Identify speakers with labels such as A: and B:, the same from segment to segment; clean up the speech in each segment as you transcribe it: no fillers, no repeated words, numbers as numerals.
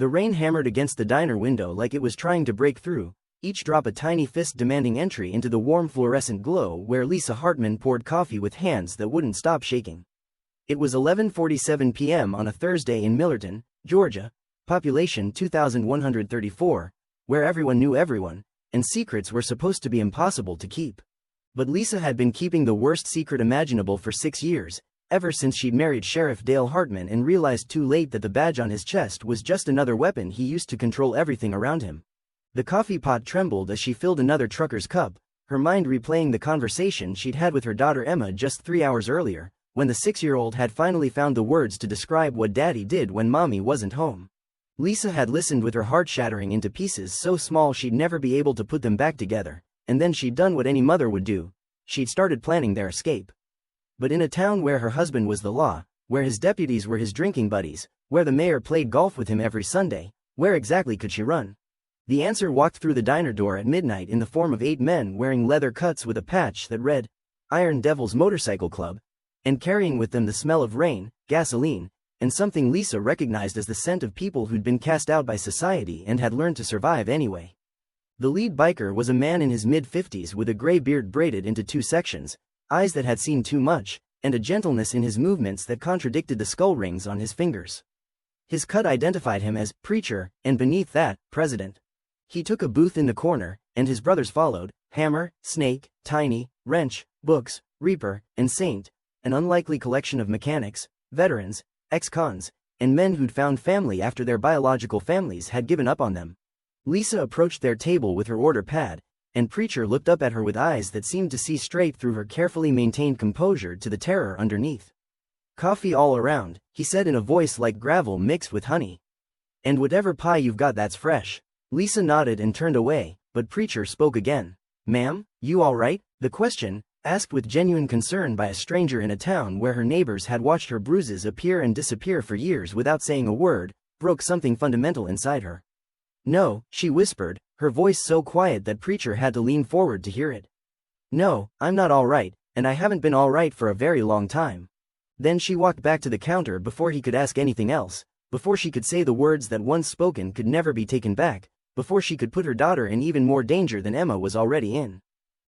A: The rain hammered against the diner window like it was trying to break through, each drop a tiny fist demanding entry into the warm fluorescent glow where Lisa Hartman poured coffee with hands that wouldn't stop shaking. It was 11:47 p.m. on a Thursday in Millerton, Georgia, population 2,134, where everyone knew everyone, and secrets were supposed to be impossible to keep. But Lisa had been keeping the worst secret imaginable for 6 years, ever since she'd married Sheriff Dale Hartman and realized too late that the badge on his chest was just another weapon he used to control everything around him. The coffee pot trembled as she filled another trucker's cup, her mind replaying the conversation she'd had with her daughter Emma just 3 hours earlier, when the 6-year-old had finally found the words to describe what Daddy did when Mommy wasn't home. Lisa had listened with her heart shattering into pieces so small she'd never be able to put them back together, and then she'd done what any mother would do. She'd started planning their escape. But in a town where her husband was the law, where his deputies were his drinking buddies, where the mayor played golf with him every Sunday, where exactly could she run? The answer walked through the diner door at midnight in the form of 8 men wearing leather cuts with a patch that read, Iron Devil's Motorcycle Club, and carrying with them the smell of rain, gasoline, and something Lisa recognized as the scent of people who'd been cast out by society and had learned to survive anyway. The lead biker was a man in his mid-50s with a gray beard braided into 2 sections, eyes that had seen too much, and a gentleness in his movements that contradicted the skull rings on his fingers. His cut identified him as preacher, and beneath that, president. He took a booth in the corner, and his brothers followed, Hammer, Snake, Tiny, Wrench, Books, Reaper, and Saint, an unlikely collection of mechanics, veterans, ex-cons, and men who'd found family after their biological families had given up on them. Lisa approached their table with her order pad, and Preacher looked up at her with eyes that seemed to see straight through her carefully maintained composure to the terror underneath. Coffee all around, he said in a voice like gravel mixed with honey. And whatever pie you've got that's fresh. Lisa nodded and turned away, but Preacher spoke again. Ma'am, you all right? The question, asked with genuine concern by a stranger in a town where her neighbors had watched her bruises appear and disappear for years without saying a word, broke something fundamental inside her. No, she whispered, her voice so quiet that Preacher had to lean forward to hear it. No, I'm not all right, and I haven't been all right for a very long time. Then she walked back to the counter before he could ask anything else, before she could say the words that once spoken could never be taken back, before she could put her daughter in even more danger than Emma was already in.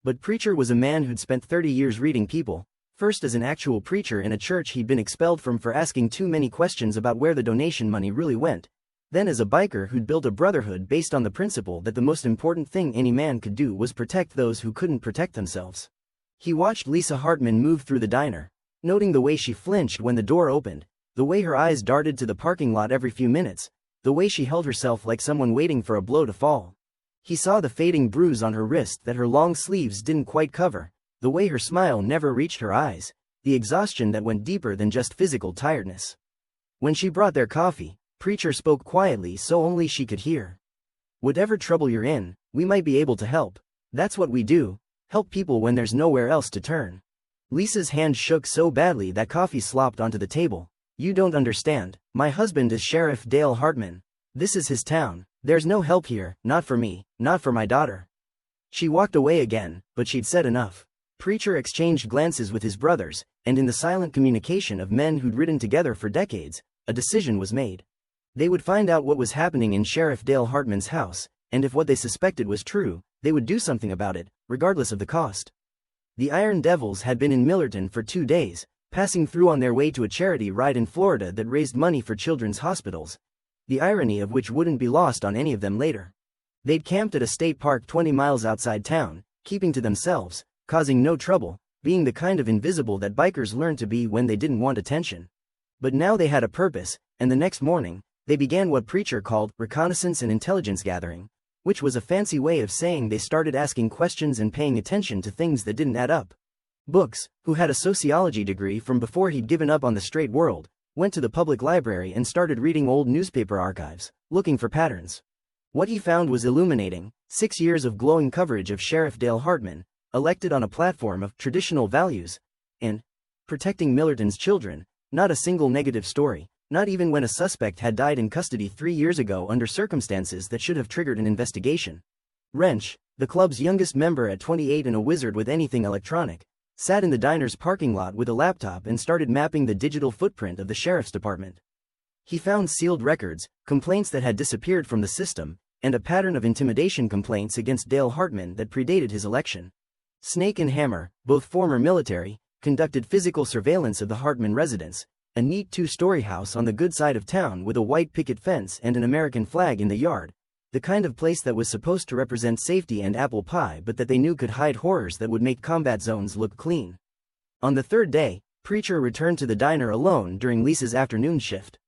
A: But Preacher was a man who'd spent 30 years reading people, first as an actual preacher in a church he'd been expelled from for asking too many questions about where the donation money really went, then as a biker who'd built a brotherhood based on the principle that the most important thing any man could do was protect those who couldn't protect themselves. He watched Lisa Hartman move through the diner, noting the way she flinched when the door opened, the way her eyes darted to the parking lot every few minutes, the way she held herself like someone waiting for a blow to fall. He saw the fading bruise on her wrist that her long sleeves didn't quite cover, the way her smile never reached her eyes, the exhaustion that went deeper than just physical tiredness. When she brought their coffee, Preacher spoke quietly so only she could hear. Whatever trouble you're in, we might be able to help. That's what we do, help people when there's nowhere else to turn. Lisa's hand shook so badly that coffee slopped onto the table. You don't understand, my husband is Sheriff Dale Hartman. This is his town, there's no help here, not for me, not for my daughter. She walked away again, but she'd said enough. Preacher exchanged glances with his brothers, and in the silent communication of men who'd ridden together for decades, a decision was made. They would find out what was happening in Sheriff Dale Hartman's house, and if what they suspected was true, they would do something about it, regardless of the cost. The Iron Devils had been in Millerton for 2 days, passing through on their way to a charity ride in Florida that raised money for children's hospitals, the irony of which wouldn't be lost on any of them later. They'd camped at a state park 20 miles outside town, keeping to themselves, causing no trouble, being the kind of invisible that bikers learned to be when they didn't want attention. But now they had a purpose, and the next morning, they began what Preacher called reconnaissance and intelligence gathering, which was a fancy way of saying they started asking questions and paying attention to things that didn't add up. Books, who had a sociology degree from before he'd given up on the straight world, went to the public library and started reading old newspaper archives, looking for patterns. What he found was illuminating: 6 years of glowing coverage of Sheriff Dale Hartman, elected on a platform of traditional values, and protecting Millerton's children, not a single negative story, not even when a suspect had died in custody 3 years ago under circumstances that should have triggered an investigation. Wrench, the club's youngest member at 28 and a wizard with anything electronic, sat in the diner's parking lot with a laptop and started mapping the digital footprint of the sheriff's department. He found sealed records, complaints that had disappeared from the system, and a pattern of intimidation complaints against Dale Hartman that predated his election. Snake and Hammer, both former military, conducted physical surveillance of the Hartman residence, a neat two-story house on the good side of town with a white picket fence and an American flag in the yard, the kind of place that was supposed to represent safety and apple pie but that they knew could hide horrors that would make combat zones look clean. On the third day, Preacher returned to the diner alone during Lisa's afternoon shift.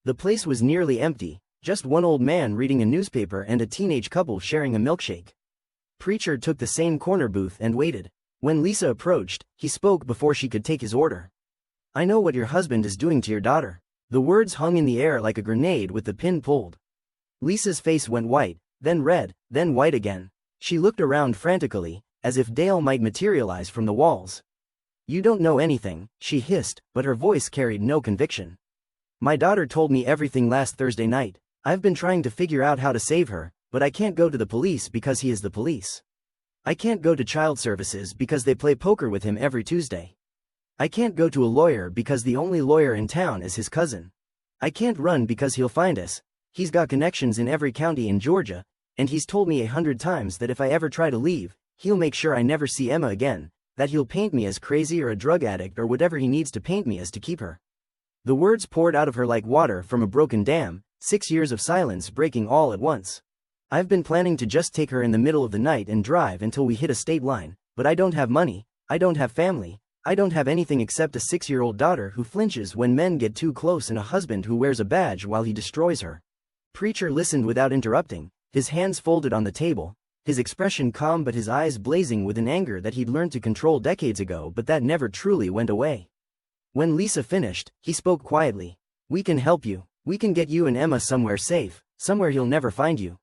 A: The place was nearly empty, just one old man reading a newspaper and a teenage couple sharing a milkshake. Preacher took the same corner booth and waited. When Lisa approached, he spoke before she could take his order. "I know what your husband is doing to your daughter." The words hung in the air like a grenade with the pin pulled. Lisa's face went white, then red, then white again. She looked around frantically, as if Dale might materialize from the walls. "You don't know anything," she hissed, but her voice carried no conviction. "My daughter told me everything last Thursday night. I've been trying to figure out how to save her, but I can't go to the police because he is the police. I can't go to child services because they play poker with him every Tuesday. I can't go to a lawyer because the only lawyer in town is his cousin. I can't run because he'll find us. He's got connections in every county in Georgia, and he's told me 100 times that if I ever try to leave, he'll make sure I never see Emma again, that he'll paint me as crazy or a drug addict or whatever he needs to paint me as to keep her." The words poured out of her like water from a broken dam, 6 years of silence breaking all at once. "I've been planning to just take her in the middle of the night and drive until we hit a state line, but I don't have money, I don't have family, I don't have anything except a 6-year-old daughter who flinches when men get too close and a husband who wears a badge while he destroys her." Preacher listened without interrupting, his hands folded on the table, his expression calm but his eyes blazing with an anger that he'd learned to control decades ago but that never truly went away. When Lisa finished, he spoke quietly. "We can help you. We can get you and Emma somewhere safe, somewhere he'll never find you.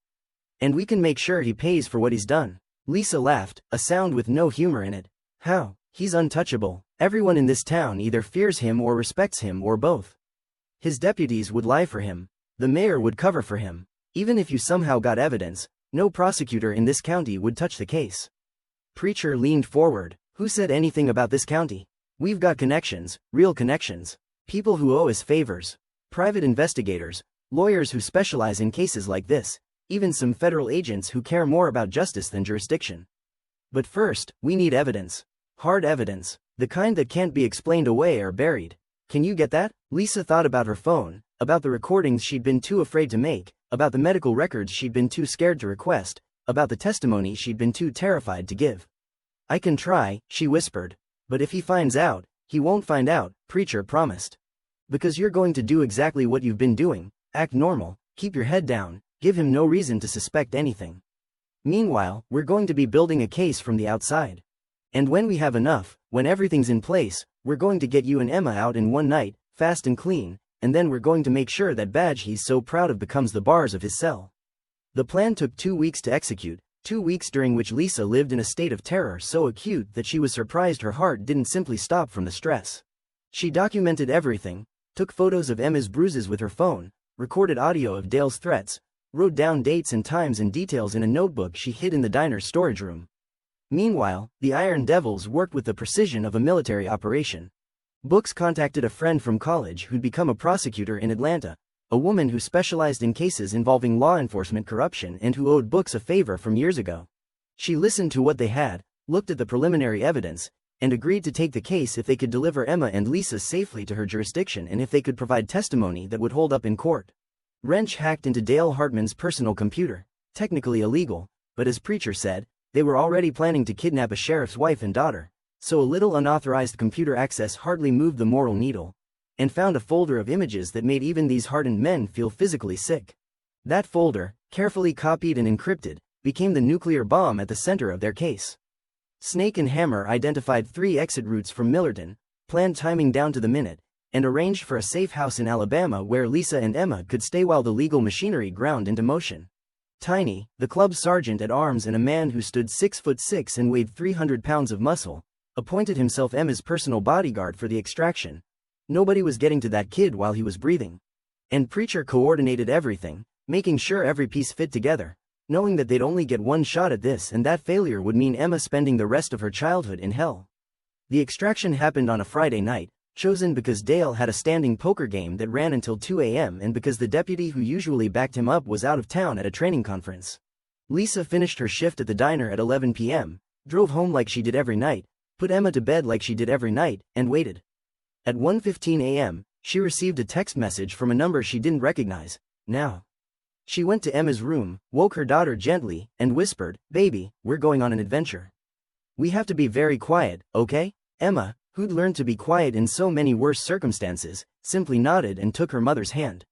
A: And we can make sure he pays for what he's done." Lisa laughed, a sound with no humor in it. "How? He's untouchable. Everyone in this town either fears him or respects him or both. His deputies would lie for him. The mayor would cover for him. Even if you somehow got evidence, no prosecutor in this county would touch the case." Preacher leaned forward. "Who said anything about this county? We've got connections, real connections. People who owe us favors. Private investigators, lawyers who specialize in cases like this, even some federal agents who care more about justice than jurisdiction. But first, we need evidence. Hard evidence. The kind that can't be explained away or buried. Can you get that?" Lisa thought about her phone, about the recordings she'd been too afraid to make, about the medical records she'd been too scared to request, about the testimony she'd been too terrified to give. "I can try," she whispered. "But if he finds out, he won't find out," Preacher promised. "Because you're going to do exactly what you've been doing, act normal, keep your head down, give him no reason to suspect anything. Meanwhile, we're going to be building a case from the outside. And when we have enough, when everything's in place, we're going to get you and Emma out in one night, fast and clean, and then we're going to make sure that badge he's so proud of becomes the bars of his cell." The plan took 2 weeks to execute, 2 weeks during which Lisa lived in a state of terror so acute that she was surprised her heart didn't simply stop from the stress. She documented everything, took photos of Emma's bruises with her phone, recorded audio of Dale's threats, wrote down dates and times and details in a notebook she hid in the diner's storage room. Meanwhile, the Iron Devils worked with the precision of a military operation. Books contacted a friend from college who'd become a prosecutor in Atlanta, a woman who specialized in cases involving law enforcement corruption and who owed Books a favor from years ago. She listened to what they had, looked at the preliminary evidence, and agreed to take the case if they could deliver Emma and Lisa safely to her jurisdiction and if they could provide testimony that would hold up in court. Wrench hacked into Dale Hartman's personal computer, technically illegal, but as Preacher said, they were already planning to kidnap a sheriff's wife and daughter, so a little unauthorized computer access hardly moved the moral needle, and found a folder of images that made even these hardened men feel physically sick. That folder, carefully copied and encrypted, became the nuclear bomb at the center of their case. Snake and Hammer identified 3 exit routes from Millerton, planned timing down to the minute, and arranged for a safe house in Alabama where Lisa and Emma could stay while the legal machinery ground into motion. Tiny, the club's sergeant at arms and a man who stood 6'6" and weighed 300 pounds of muscle, appointed himself Emma's personal bodyguard for the extraction. Nobody was getting to that kid while he was breathing. And Preacher coordinated everything, making sure every piece fit together, knowing that they'd only get one shot at this and that failure would mean Emma spending the rest of her childhood in hell. The extraction happened on a Friday night, Chosen because Dale had a standing poker game that ran until 2 a.m. and because the deputy who usually backed him up was out of town at a training conference. Lisa finished her shift at the diner at 11 p.m., drove home like she did every night, put Emma to bed like she did every night, and waited. At 1:15 a.m., she received a text message from a number she didn't recognize. Now. She went to Emma's room, woke her daughter gently, and whispered, "Baby, we're going on an adventure. We have to be very quiet, okay?" Emma, who'd learned to be quiet in so many worse circumstances, simply nodded and took her mother's hand.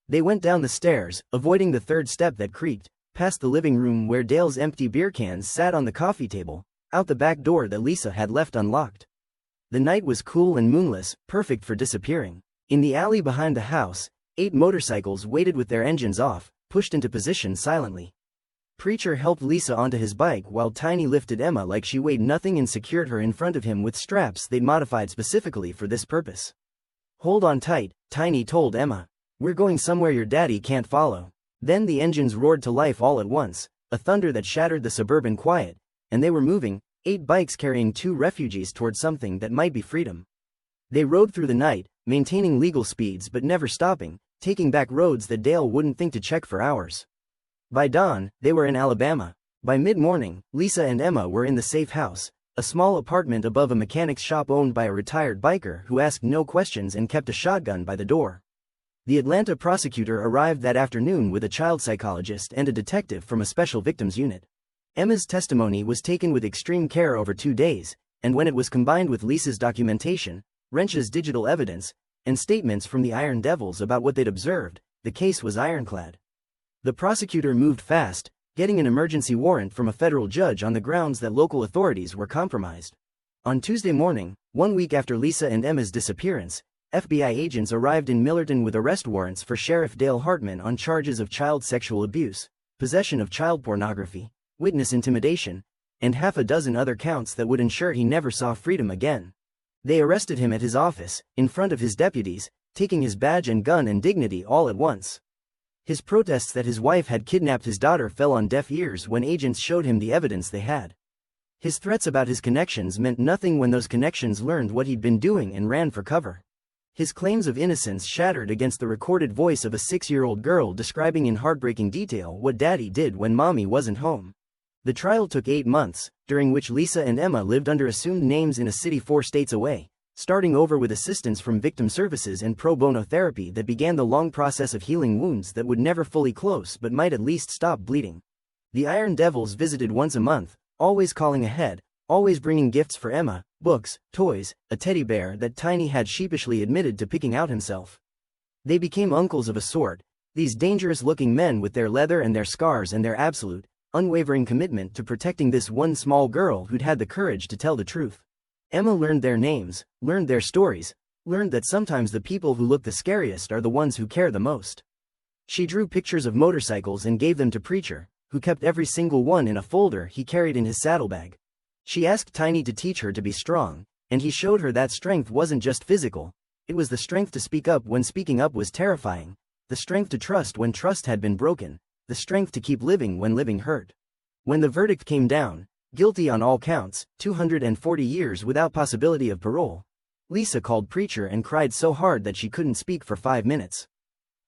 A: They went down the stairs, avoiding the third step that creaked, past the living room where Dale's empty beer cans sat on the coffee table, out the back door that Lisa had left unlocked. The night was cool and moonless, perfect for disappearing. In the alley behind the house, 8 motorcycles waited with their engines off, pushed into position silently. Preacher helped Lisa onto his bike while Tiny lifted Emma like she weighed nothing and secured her in front of him with straps they'd modified specifically for this purpose. "Hold on tight," Tiny told Emma. "We're going somewhere your daddy can't follow." Then the engines roared to life all at once, a thunder that shattered the suburban quiet, and they were moving, 8 bikes carrying 2 refugees toward something that might be freedom. They rode through the night, maintaining legal speeds but never stopping, taking back roads that Dale wouldn't think to check for hours. By dawn, they were in Alabama. By mid-morning, Lisa and Emma were in the safe house, a small apartment above a mechanic's shop owned by a retired biker who asked no questions and kept a shotgun by the door. The Atlanta prosecutor arrived that afternoon with a child psychologist and a detective from a special victims unit. Emma's testimony was taken with extreme care over 2 days, and when it was combined with Lisa's documentation, Wrench's digital evidence, and statements from the Iron Devils about what they'd observed, the case was ironclad. The prosecutor moved fast, getting an emergency warrant from a federal judge on the grounds that local authorities were compromised. On Tuesday morning, 1 week after Lisa and Emma's disappearance, FBI agents arrived in Millerton with arrest warrants for Sheriff Dale Hartman on charges of child sexual abuse, possession of child pornography, witness intimidation, and half a dozen other counts that would ensure he never saw freedom again. They arrested him at his office, in front of his deputies, taking his badge and gun and dignity all at once. His protests that his wife had kidnapped his daughter fell on deaf ears when agents showed him the evidence they had. His threats about his connections meant nothing when those connections learned what he'd been doing and ran for cover. His claims of innocence shattered against the recorded voice of a 6-year-old girl describing in heartbreaking detail what Daddy did when Mommy wasn't home. The trial took 8 months, during which Lisa and Emma lived under assumed names in a city 4 states away, starting over with assistance from victim services and pro bono therapy that began the long process of healing wounds that would never fully close but might at least stop bleeding. The Iron Devils visited once a month, always calling ahead, always bringing gifts for Emma, books, toys, a teddy bear that Tiny had sheepishly admitted to picking out himself. They became uncles of a sort, these dangerous-looking men with their leather and their scars and their absolute, unwavering commitment to protecting this one small girl who'd had the courage to tell the truth. Emma learned their names, learned their stories, learned that sometimes the people who look the scariest are the ones who care the most. She drew pictures of motorcycles and gave them to Preacher, who kept every single one in a folder he carried in his saddlebag. She asked Tiny to teach her to be strong, and he showed her that strength wasn't just physical, it was the strength to speak up when speaking up was terrifying, the strength to trust when trust had been broken, the strength to keep living when living hurt. When the verdict came down, guilty on all counts, 240 years without possibility of parole, Lisa called Preacher and cried so hard that she couldn't speak for 5 minutes.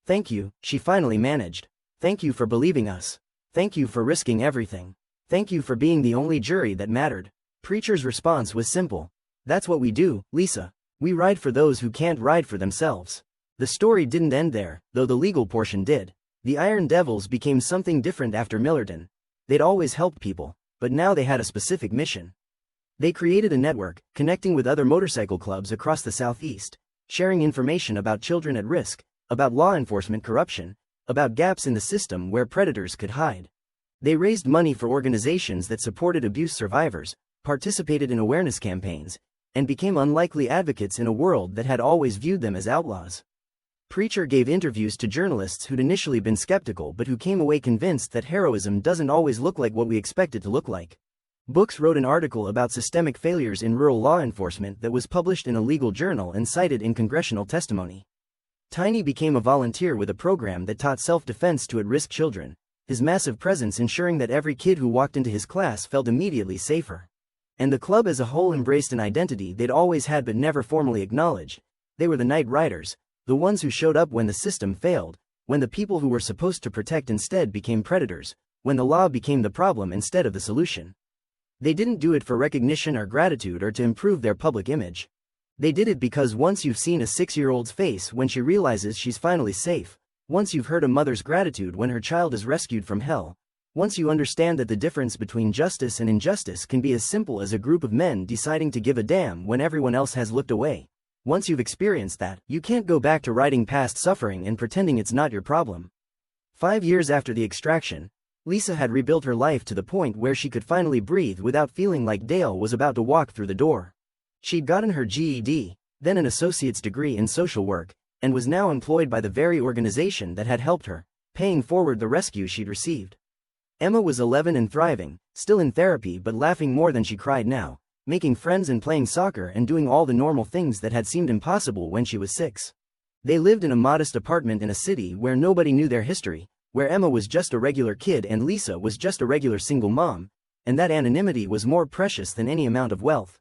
A: "Thank you," she finally managed. "Thank you for believing us. Thank you for risking everything. Thank you for being the only jury that mattered." Preacher's response was simple. "That's what we do, Lisa. We ride for those who can't ride for themselves." The story didn't end there, though the legal portion did. The Iron Devils became something different after Millerton. They'd always helped people, but now they had a specific mission. They created a network, connecting with other motorcycle clubs across the Southeast, sharing information about children at risk, about law enforcement corruption, about gaps in the system where predators could hide. They raised money for organizations that supported abuse survivors, participated in awareness campaigns, and became unlikely advocates in a world that had always viewed them as outlaws. Preacher gave interviews to journalists who'd initially been skeptical but who came away convinced that heroism doesn't always look like what we expect it to look like. Books wrote an article about systemic failures in rural law enforcement that was published in a legal journal and cited in congressional testimony. Tiny became a volunteer with a program that taught self-defense to at-risk children, his massive presence ensuring that every kid who walked into his class felt immediately safer. And the club as a whole embraced an identity they'd always had but never formally acknowledged. They were the Night Riders, the ones who showed up when the system failed, when the people who were supposed to protect instead became predators, when the law became the problem instead of the solution. They didn't do it for recognition or gratitude or to improve their public image. They did it because once you've seen a 6-year-old's face when she realizes she's finally safe, once you've heard a mother's gratitude when her child is rescued from hell, once you understand that the difference between justice and injustice can be as simple as a group of men deciding to give a damn when everyone else has looked away, once you've experienced that, you can't go back to riding past suffering and pretending it's not your problem. 5 years after the extraction, Lisa had rebuilt her life to the point where she could finally breathe without feeling like Dale was about to walk through the door. She'd gotten her GED, then an associate's degree in social work, and was now employed by the very organization that had helped her, paying forward the rescue she'd received. Emma was 11 and thriving, still in therapy but laughing more than she cried now, making friends and playing soccer and doing all the normal things that had seemed impossible when she was 6. They lived in a modest apartment in a city where nobody knew their history, where Emma was just a regular kid and Lisa was just a regular single mom, and that anonymity was more precious than any amount of wealth.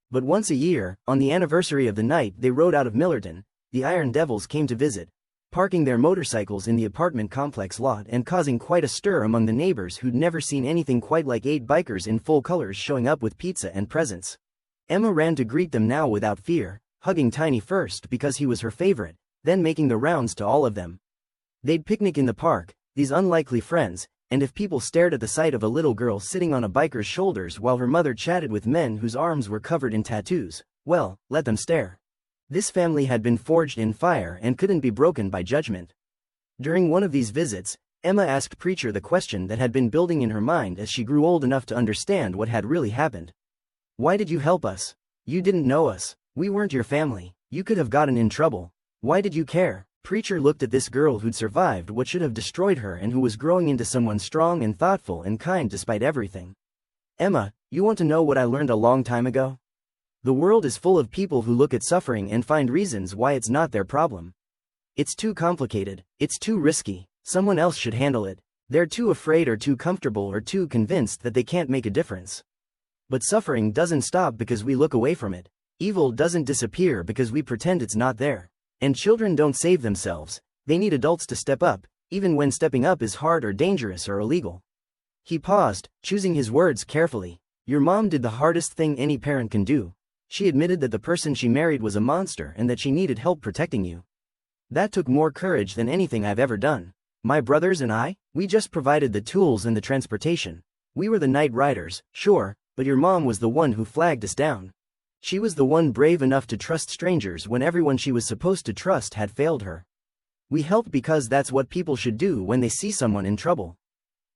A: But once a year, on the anniversary of the night they rode out of Millerton, the Iron Devils came to visit, parking their motorcycles in the apartment complex lot and causing quite a stir among the neighbors who'd never seen anything quite like 8 bikers in full colors showing up with pizza and presents. Emma ran to greet them now without fear, hugging Tiny first because he was her favorite, then making the rounds to all of them. They'd picnic in the park, these unlikely friends, and if people stared at the sight of a little girl sitting on a biker's shoulders while her mother chatted with men whose arms were covered in tattoos, well, let them stare. This family had been forged in fire and couldn't be broken by judgment. During one of these visits, Emma asked Preacher the question that had been building in her mind as she grew old enough to understand what had really happened. Why did you help us? You didn't know us. We weren't your family. You could have gotten in trouble. Why did you care? Preacher looked at this girl who'd survived what should have destroyed her and who was growing into someone strong and thoughtful and kind despite everything. Emma, you want to know what I learned a long time ago? The world is full of people who look at suffering and find reasons why it's not their problem. It's too complicated, it's too risky, someone else should handle it, they're too afraid or too comfortable or too convinced that they can't make a difference. But suffering doesn't stop because we look away from it. Evil doesn't disappear because we pretend it's not there. And children don't save themselves, they need adults to step up, even when stepping up is hard or dangerous or illegal. He paused, choosing his words carefully. Your mom did the hardest thing any parent can do. She admitted that the person she married was a monster and that she needed help protecting you. That took more courage than anything I've ever done. My brothers and I, we just provided the tools and the transportation. We were the Night Riders, sure, but your mom was the one who flagged us down. She was the one brave enough to trust strangers when everyone she was supposed to trust had failed her. We helped because that's what people should do when they see someone in trouble.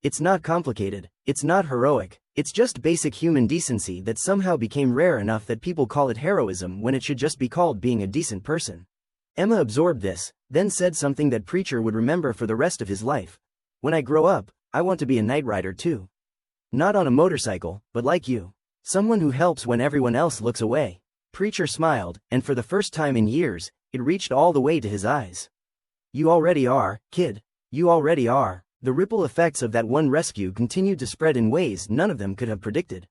A: It's not complicated, it's not heroic, it's just basic human decency that somehow became rare enough that people call it heroism when it should just be called being a decent person. Emma absorbed this, then said something that Preacher would remember for the rest of his life. When I grow up, I want to be a night rider too. Not on a motorcycle, but like you. Someone who helps when everyone else looks away. Preacher smiled, and for the first time in years, it reached all the way to his eyes. You already are, kid. You already are. The ripple effects of that one rescue continued to spread in ways none of them could have predicted.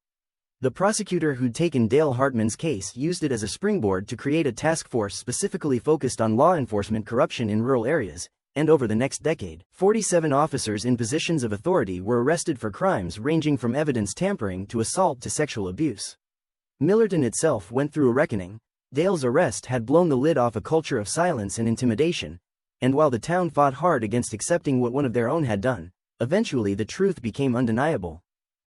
A: The prosecutor who'd taken Dale Hartman's case used it as a springboard to create a task force specifically focused on law enforcement corruption in rural areas, and over the next decade, 47 officers in positions of authority were arrested for crimes ranging from evidence tampering to assault to sexual abuse. Millerton itself went through a reckoning. Dale's arrest had blown the lid off a culture of silence and intimidation, and while the town fought hard against accepting what one of their own had done, eventually the truth became undeniable.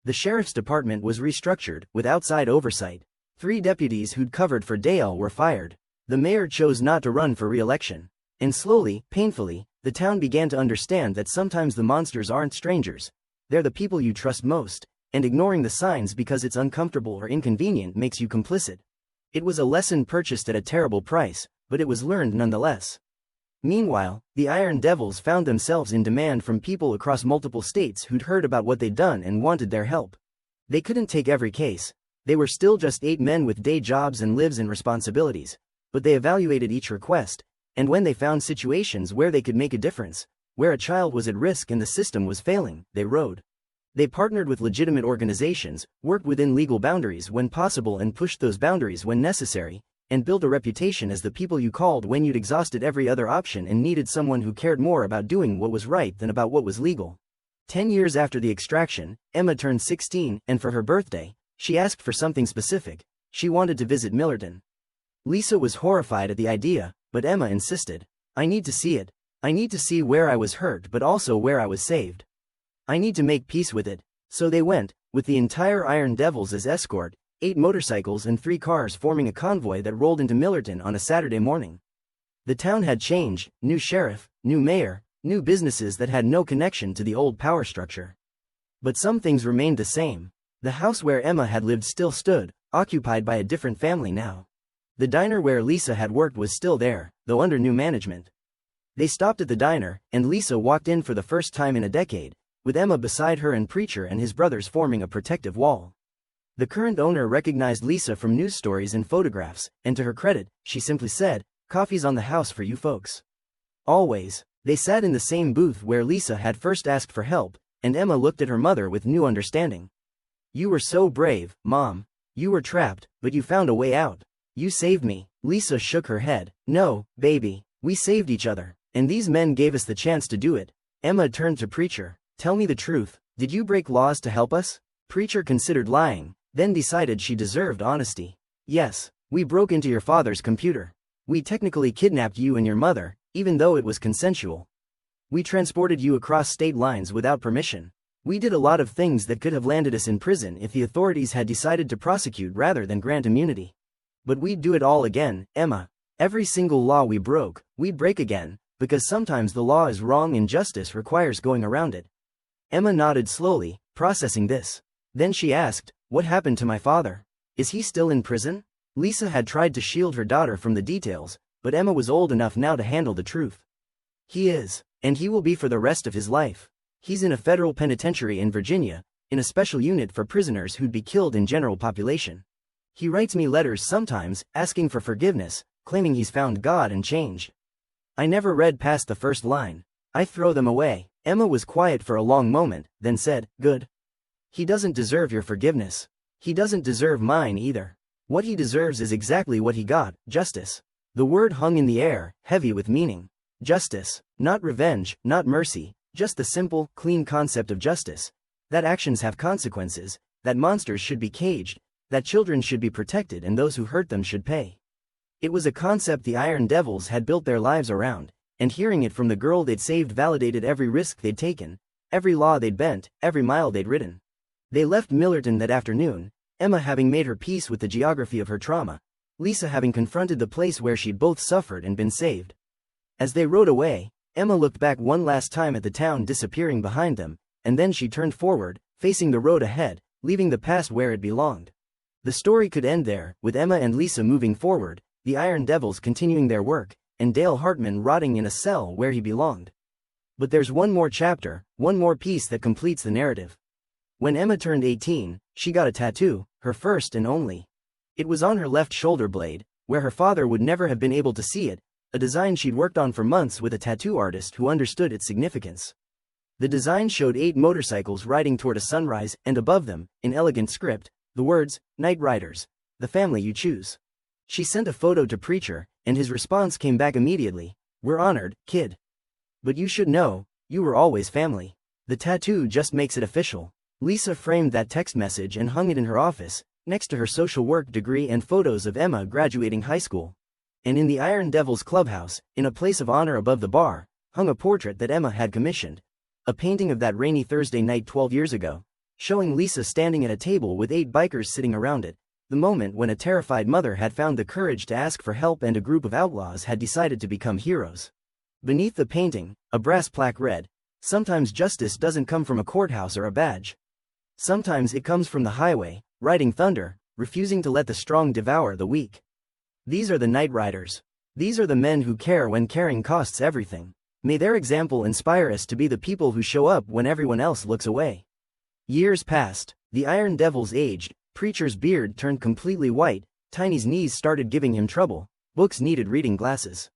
A: The sheriff's department was restructured, with outside oversight. 3 deputies who'd covered for Dale were fired. The mayor chose not to run for re-election. And slowly, painfully, the town began to understand that sometimes the monsters aren't strangers. They're the people you trust most, and ignoring the signs because it's uncomfortable or inconvenient makes you complicit. It was a lesson purchased at a terrible price, but it was learned nonetheless. Meanwhile, the Iron Devils found themselves in demand from people across multiple states who'd heard about what they'd done and wanted their help. They couldn't take every case. They were still just 8 men with day jobs and lives and responsibilities, but they evaluated each request, and when they found situations where they could make a difference, where a child was at risk and the system was failing, they rode. They partnered with legitimate organizations, worked within legal boundaries when possible and pushed those boundaries when necessary, and built a reputation as the people you called when you'd exhausted every other option and needed someone who cared more about doing what was right than about what was legal. 10 years after the extraction, Emma turned 16, and for her birthday, she asked for something specific. She wanted to visit Millerton. Lisa was horrified at the idea, but Emma insisted. I need to see it. I need to see where I was hurt but also where I was saved. I need to make peace with it. So they went, with the entire Iron Devils as escort, 8 motorcycles and 3 cars forming a convoy that rolled into Millerton on a Saturday morning. The town had changed, new sheriff, new mayor, new businesses that had no connection to the old power structure. But some things remained the same. The house where Emma had lived still stood, occupied by a different family now. The diner where Lisa had worked was still there, though under new management. They stopped at the diner, and Lisa walked in for the first time in a decade, with Emma beside her and Preacher and his brothers forming a protective wall. The current owner recognized Lisa from news stories and photographs, and to her credit, she simply said, "Coffee's on the house for you folks." Always. They sat in the same booth where Lisa had first asked for help, and Emma looked at her mother with new understanding. "You were so brave, Mom. You were trapped, but you found a way out. You saved me." Lisa shook her head. "No, baby. We saved each other, and these men gave us the chance to do it." Emma turned to Preacher. "Tell me the truth. Did you break laws to help us?" Preacher considered lying, then decided she deserved honesty. "Yes, we broke into your father's computer. We technically kidnapped you and your mother, even though it was consensual. We transported you across state lines without permission. We did a lot of things that could have landed us in prison if the authorities had decided to prosecute rather than grant immunity. But we'd do it all again, Emma. Every single law we broke, we'd break again, because sometimes the law is wrong and justice requires going around it." Emma nodded slowly, processing this. Then she asked, "What happened to my father? Is he still in prison?" Lisa had tried to shield her daughter from the details, but Emma was old enough now to handle the truth. "He is, and he will be for the rest of his life. He's in a federal penitentiary in Virginia, in a special unit for prisoners who'd be killed in general population. He writes me letters sometimes, asking for forgiveness, claiming he's found God and changed. I never read past the first line. I throw them away." Emma was quiet for a long moment, then said, "Good. He doesn't deserve your forgiveness. He doesn't deserve mine either. What he deserves is exactly what he got, justice." The word hung in the air, heavy with meaning. Justice. Not revenge, not mercy, just the simple, clean concept of justice. That actions have consequences, that monsters should be caged, that children should be protected and those who hurt them should pay. It was a concept the Iron Devils had built their lives around, and hearing it from the girl they'd saved validated every risk they'd taken, every law they'd bent, every mile they'd ridden. They left Millerton that afternoon, Emma having made her peace with the geography of her trauma, Lisa having confronted the place where she'd both suffered and been saved. As they rode away, Emma looked back one last time at the town disappearing behind them, and then she turned forward, facing the road ahead, leaving the past where it belonged. The story could end there, with Emma and Lisa moving forward, the Iron Devils continuing their work, and Dale Hartman rotting in a cell where he belonged. But there's one more chapter, one more piece that completes the narrative. When Emma turned 18, she got a tattoo, her first and only. It was on her left shoulder blade, where her father would never have been able to see it, a design she'd worked on for months with a tattoo artist who understood its significance. The design showed 8 motorcycles riding toward a sunrise, and above them, in elegant script, the words, "Night Riders, the family you choose." She sent a photo to Preacher, and his response came back immediately, "We're honored, kid. But you should know, you were always family. The tattoo just makes it official." Lisa framed that text message and hung it in her office, next to her social work degree and photos of Emma graduating high school. And in the Iron Devils clubhouse, in a place of honor above the bar, hung a portrait that Emma had commissioned. A painting of that rainy Thursday night 12 years ago, showing Lisa standing at a table with 8 bikers sitting around it, the moment when a terrified mother had found the courage to ask for help and a group of outlaws had decided to become heroes. Beneath the painting, a brass plaque read, "Sometimes justice doesn't come from a courthouse or a badge. Sometimes it comes from the highway, riding thunder, refusing to let the strong devour the weak. These are the Night Riders. These are the men who care when caring costs everything. May their example inspire us to be the people who show up when everyone else looks away." Years passed, the Iron Devils aged, Preacher's beard turned completely white, Tiny's knees started giving him trouble, books needed reading glasses.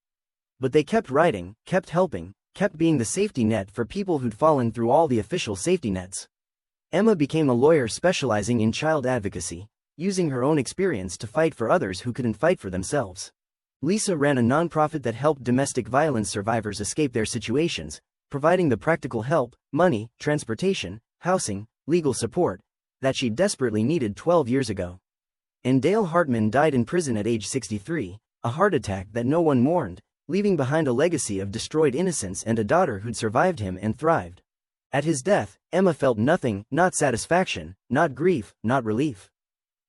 A: But they kept writing, kept helping, kept being the safety net for people who'd fallen through all the official safety nets. Emma became a lawyer specializing in child advocacy, using her own experience to fight for others who couldn't fight for themselves. Lisa ran a nonprofit that helped domestic violence survivors escape their situations, providing the practical help, money, transportation, housing, legal support that she desperately needed 12 years ago. And Dale Hartman died in prison at age 63, a heart attack that no one mourned, leaving behind a legacy of destroyed innocence and a daughter who'd survived him and thrived. At his death, Emma felt nothing, not satisfaction, not grief, not relief.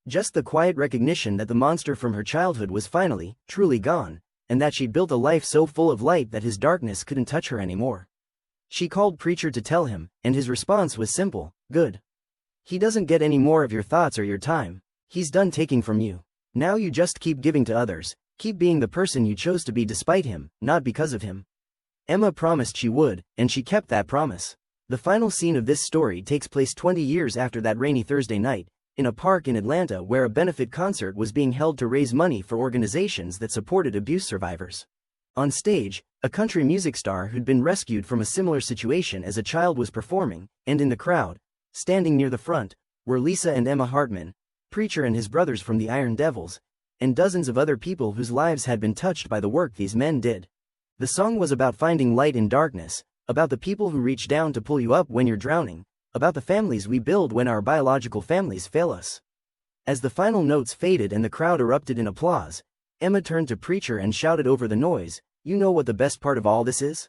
A: Just the quiet recognition that the monster from her childhood was finally, truly gone, and that she'd built a life so full of light that his darkness couldn't touch her anymore. She called Preacher to tell him, and his response was simple: good. He doesn't get any more of your thoughts or your time. He's done taking from you. Now you just keep giving to others, keep being the person you chose to be despite him, not because of him. Emma promised she would, and she kept that promise. The final scene of this story takes place 20 years after that rainy Thursday night, in a park in Atlanta where a benefit concert was being held to raise money for organizations that supported abuse survivors. On stage, a country music star who'd been rescued from a similar situation as a child was performing, and in the crowd, standing near the front, were Lisa and Emma Hartman, Preacher and his brothers from the Iron Devils, and dozens of other people whose lives had been touched by the work these men did. The song was about finding light in darkness, about the people who reach down to pull you up when you're drowning, about the families we build when our biological families fail us. As the final notes faded and the crowd erupted in applause, Emma turned to Preacher and shouted over the noise, "You know what the best part of all this is?"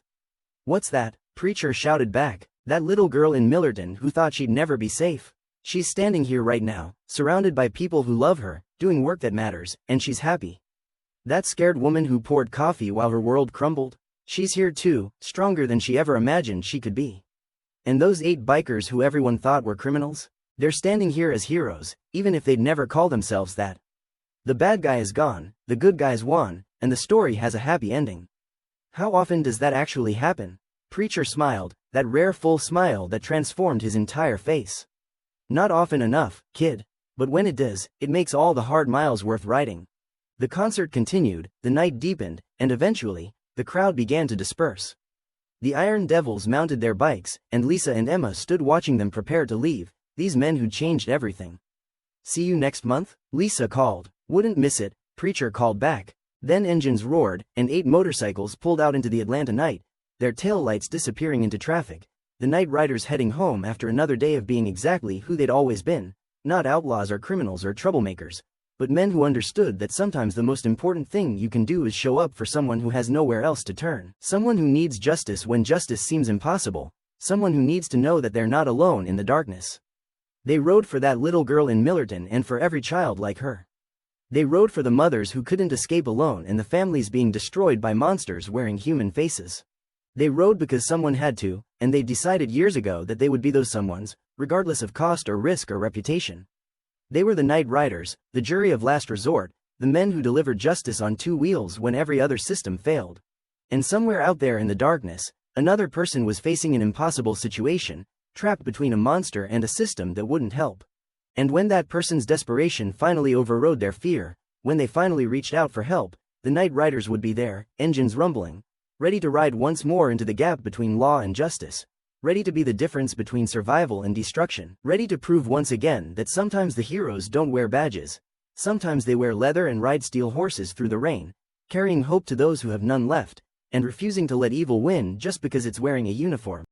A: "What's that?" Preacher shouted back. "That little girl in Millerton who thought she'd never be safe. She's standing here right now, surrounded by people who love her, doing work that matters, and she's happy. That scared woman who poured coffee while her world crumbled? She's here too, stronger than she ever imagined she could be. And those 8 bikers who everyone thought were criminals? They're standing here as heroes, even if they'd never call themselves that. The bad guy is gone, the good guy's won, and the story has a happy ending." How often does that actually happen? Preacher smiled, that rare full smile that transformed his entire face. "Not often enough, kid. But when it does, it makes all the hard miles worth riding." The concert continued, the night deepened, and eventually, the crowd began to disperse. The Iron Devils mounted their bikes, and Lisa and Emma stood watching them prepare to leave, these men who'd changed everything. "See you next month?" Lisa called. "Wouldn't miss it," Preacher called back. Then engines roared, and 8 motorcycles pulled out into the Atlanta night, their taillights disappearing into traffic, the night riders heading home after another day of being exactly who they'd always been, not outlaws or criminals or troublemakers, but men who understood that sometimes the most important thing you can do is show up for someone who has nowhere else to turn, someone who needs justice when justice seems impossible, someone who needs to know that they're not alone in the darkness. They rode for that little girl in Millerton and for every child like her. They rode for the mothers who couldn't escape alone and the families being destroyed by monsters wearing human faces. They rode because someone had to, and they decided years ago that they would be those someones, regardless of cost or risk or reputation. They were the night riders, the jury of last resort, the men who delivered justice on 2 wheels when every other system failed. And somewhere out there in the darkness, another person was facing an impossible situation, trapped between a monster and a system that wouldn't help. And when that person's desperation finally overrode their fear, when they finally reached out for help, the night riders would be there, engines rumbling, ready to ride once more into the gap between law and justice, ready to be the difference between survival and destruction, ready to prove once again that sometimes the heroes don't wear badges, sometimes they wear leather and ride steel horses through the rain, carrying hope to those who have none left, and refusing to let evil win just because it's wearing a uniform.